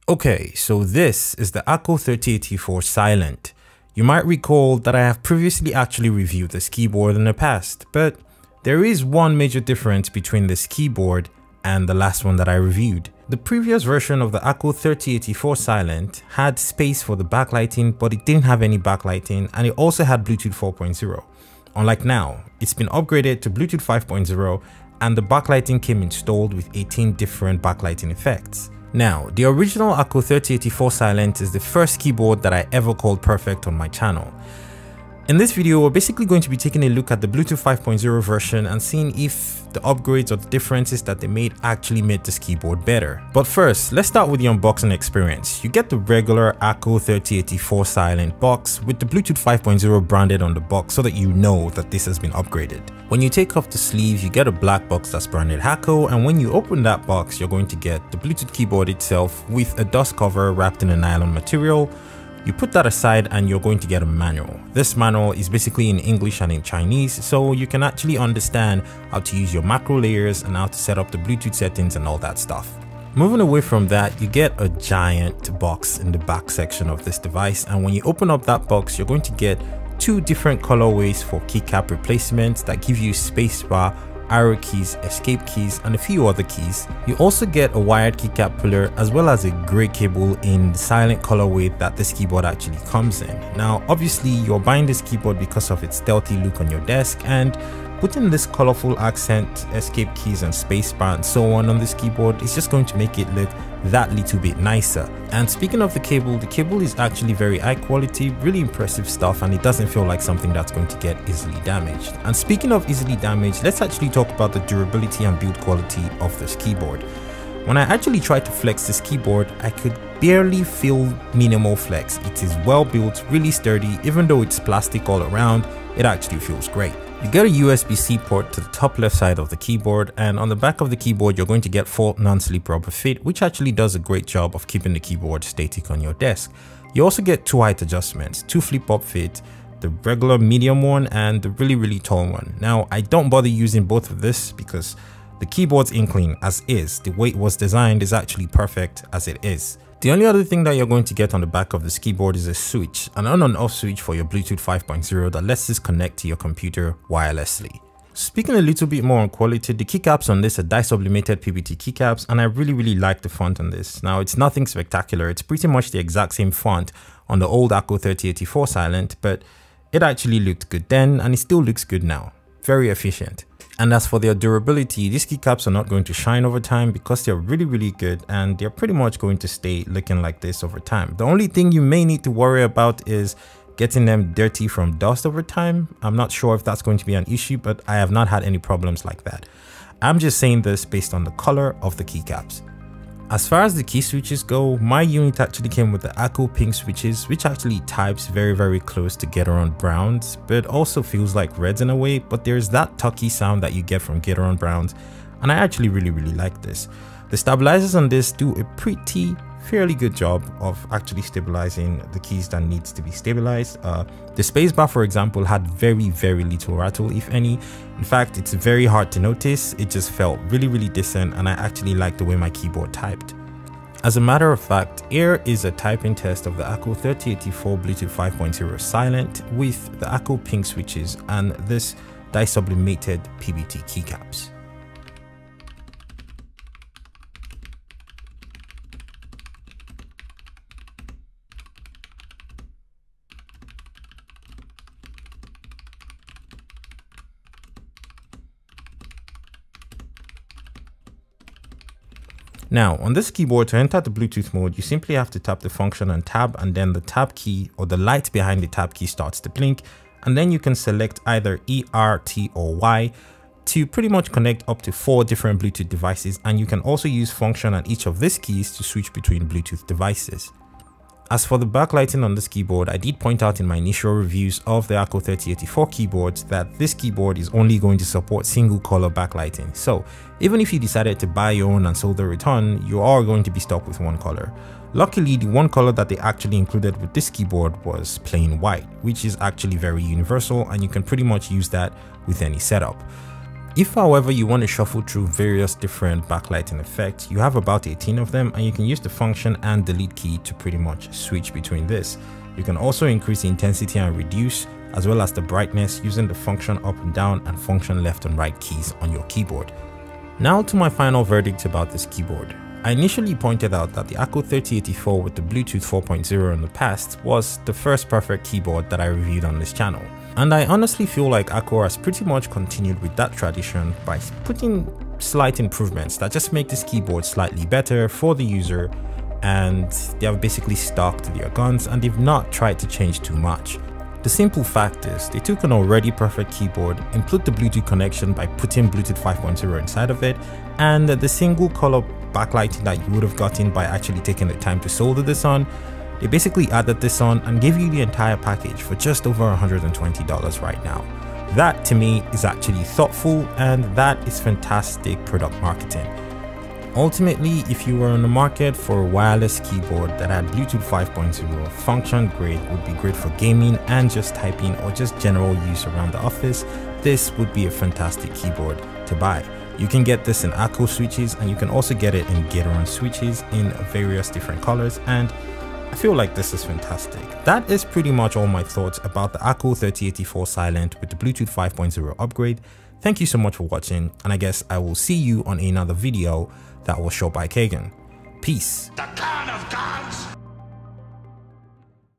Okay, so this is the ACO 3084 Silent. You might recall that I have previously actually reviewed this keyboard in the past, but there is one major difference between this keyboard and the last one that I reviewed. The previous version of the ACO 3084 Silent had space for the backlighting, but it didn't have any backlighting, and it also had Bluetooth 4.0. Unlike now, it's been upgraded to Bluetooth 5.0 and the backlighting came installed with 18 different backlighting effects. Now, the original ACO 3084 Silent is the first keyboard that I ever called perfect on my channel. In this video, we're basically going to be taking a look at the Bluetooth 5.0 version and seeing if the upgrades or the differences that they made actually made this keyboard better. But first, let's start with the unboxing experience. You get the regular ACO 3084 Silent box with the Bluetooth 5.0 branded on the box so that you know that this has been upgraded. When you take off the sleeve, you get a black box that's branded ACO, and when you open that box, you're going to get the Bluetooth keyboard itself with a dust cover wrapped in a nylon material. You put that aside and you're going to get a manual. This manual is basically in English and in Chinese, so you can actually understand how to use your macro layers and how to set up the Bluetooth settings and all that stuff. Moving away from that, you get a giant box in the back section of this device, and when you open up that box, you're going to get two different colorways for keycap replacements that give you spacebar, arrow keys, escape keys, and a few other keys. You also get a wired keycap puller as well as a grey cable in the silent colorway that this keyboard actually comes in. Now obviously you're buying this keyboard because of its stealthy look on your desk, and putting this colorful accent, escape keys and spacebar and so on this keyboard is just going to make it look that little bit nicer. And speaking of the cable is actually very high quality, really impressive stuff, and it doesn't feel like something that's going to get easily damaged. And speaking of easily damaged, let's actually talk about the durability and build quality of this keyboard. When I actually tried to flex this keyboard, I could barely feel minimal flex. It is well built, really sturdy. Even though it's plastic all around, it actually feels great. You get a USB-C port to the top left side of the keyboard, and on the back of the keyboard you're going to get full non-slip rubber fit, which actually does a great job of keeping the keyboard static on your desk. You also get two height adjustments, two flip-up fit, the regular medium one and the really tall one. Now I don't bother using both of this because the keyboard's inkling as is. The way it was designed is actually perfect as it is. The only other thing that you're going to get on the back of this keyboard is a switch, an on and off switch for your Bluetooth 5.0 that lets this connect to your computer wirelessly. Speaking a little bit more on quality, the keycaps on this are dye sublimated PBT keycaps, and I really like the font on this. Now it's nothing spectacular, it's pretty much the exact same font on the old ACO 3084 Silent, but it actually looked good then and it still looks good now. Very efficient. And as for their durability, these keycaps are not going to shine over time because they're really good, and they're pretty much going to stay looking like this over time. The only thing you may need to worry about is getting them dirty from dust over time. I'm not sure if that's going to be an issue, but I have not had any problems like that. I'm just saying this based on the color of the keycaps. As far as the key switches go, my unit actually came with the ACO pink switches, which actually types very close to Gateron browns, but also feels like reds in a way, but there's that tucky sound that you get from Gateron browns, and I actually really like this. The stabilizers on this do a fairly good job of actually stabilizing the keys that needs to be stabilized. The spacebar, for example, had very little rattle, if any. In fact, it's very hard to notice. It just felt really decent, and I actually like the way my keyboard typed. As a matter of fact, here is a typing test of the ACO 3084 Bluetooth 5.0 Silent with the ACO pink switches and this dye sublimated PBT keycaps. Now on this keyboard, to enter the Bluetooth mode, you simply have to tap the function and tab, and then the tab key or the light behind the tab key starts to blink, and then you can select either E, R, T or Y to pretty much connect up to 4 different Bluetooth devices, and you can also use function and each of these keys to switch between Bluetooth devices. As for the backlighting on this keyboard, I did point out in my initial reviews of the ACO 3084 keyboards that this keyboard is only going to support single color backlighting. So even if you decided to buy your own and solder it on, you are going to be stuck with one color. Luckily, the one color that they actually included with this keyboard was plain white, which is actually very universal, and you can pretty much use that with any setup. If however you want to shuffle through various different backlighting effects, you have about 18 of them, and you can use the function and delete key to pretty much switch between this. You can also increase the intensity and reduce, as well as the brightness, using the function up and down and function left and right keys on your keyboard. Now to my final verdict about this keyboard. I initially pointed out that the ACO 3084 with the Bluetooth 4.0 in the past was the first perfect keyboard that I reviewed on this channel. And I honestly feel like ACO has pretty much continued with that tradition by putting slight improvements that just make this keyboard slightly better for the user, and they have basically stuck to their guns and they've not tried to change too much. The simple fact is, they took an already perfect keyboard, include the Bluetooth connection by putting Bluetooth 5.0 inside of it, and the single color backlighting that you would have gotten by actually taking the time to solder this on. They basically added this on and gave you the entire package for just over $120 right now. That to me is actually thoughtful, and that is fantastic product marketing. Ultimately, if you were on the market for a wireless keyboard that had Bluetooth 5.0, functioned great, would be great for gaming and just typing or just general use around the office, this would be a fantastic keyboard to buy. You can get this in ACO switches, and you can also get it in Gateron switches in various different colors, and I feel like this is fantastic. That is pretty much all my thoughts about the ACO 3084 Silent with the Bluetooth 5.0 upgrade. Thank you so much for watching, and I guess I will see you on another video that was shot by Kagan. Peace.